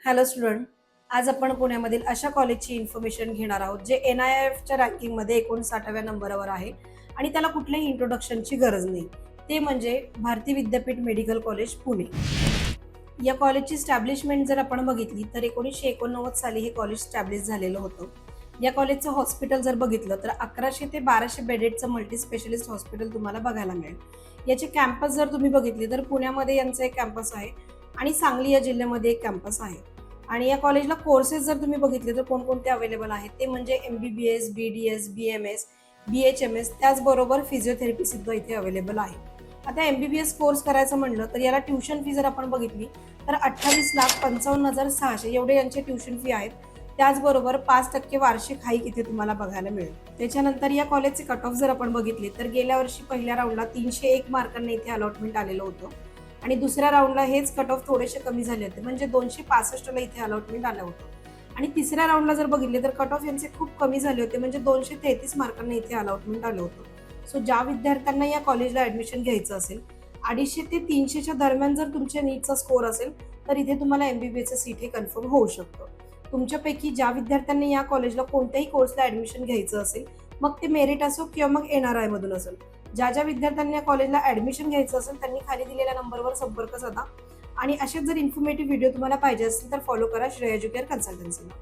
Hello student. आज आपण पुण्यामधील अशा कॉलेजची इन्फॉर्मेशन घेणार आहोत जे NIFच्या रँकिंगमध्ये 59व्या नंबरवर आहे आणि त्याला कुठल्याही इंट्रोडक्शनची गरज नाही. ते म्हणजे भारती विद्यापीठ मेडिकल कॉलेज पुणे. या कॉलेजची स्टॅब्लिशमेंट जर आपण बघितली तर 1989 साली हे कॉलेज स्टॅब्लिश झालेलं होतं. या कॉलेजचं हॉस्पिटल जर बघितलं तर 1100 ते 1200 बेडेडचं मल्टी स्पेशलिस्ट हॉस्पिटल तुम्हाला बघायला मिळेल. याचे कॅम्पस जर तुम्ही बघितले तर पुण्यामध्ये यांचं एक कॅम्पस आहे आणि सांगली या जिल्ह्यामध्ये एक कॅम्पस आहे. आणि या कॉलेजला कोर्सेस जर तुम्ही बघितले तर कोणकोणते अवेलेबल आहेत ते म्हणजे MBBS, BDS, BMS, BHMS, त्याचबरोबर फिजिओथेरपी सुद्धा इथे अवेलेबल आहे. आता MBBS कोर्स करायचं म्हणलं तर याला ट्युशन फी जर आपण बघितली तर 28,55,600 एवढे यांचे ट्युशन फी आहेत. त्याचबरोबर 5% वार्षिक हाईक इथे तुम्हाला बघायला मिळेल. त्याच्यानंतर या कॉलेजचे कट ऑफ जर आपण बघितले तर गेल्या वर्षी पहिल्या राऊंडला 301 मार्कांनी इथे अलॉटमेंट आलेलं होतं आणि दुसऱ्या राऊंडला हेच कट ऑफ थोडेसे कमी झाले होते, म्हणजे 265ला इथे अलॉटमेंट आलं होतं. आणि तिसऱ्या राऊंडला जर बघितले तर कट ऑफ यांचे खूप कमी झाले होते, म्हणजे 233 मार्कांना इथे अलॉटमेंट आलं होतं. सो ज्या विद्यार्थ्यांना या कॉलेजला ऍडमिशन घ्यायचं असेल, 250 ते 300च्या दरम्यान जर तुमच्या नीटचा स्कोर असेल तर इथे तुम्हाला MBBSचं सीट हे कन्फर्म होऊ शकतं. तुमच्यापैकी ज्या विद्यार्थ्यांनी या कॉलेजला कोणत्याही कोर्सला ऍडमिशन घ्यायचं असेल, मग ते मेरिट असो किंवा मग NRI मधून असेल, ज्या विद्यार्थ्यांनी या कॉलेजला ऍडमिशन घ्यायचं असेल त्यांनी खाली दिलेल्या नंबरवर संपर्क साधा. आणि असेच जर इन्फॉर्मेटिव्ह व्हिडिओ तुम्हाला पाहिजे असतील तर फॉलो करा श्रेया एज्युकेअर कन्सल्टन्सीला.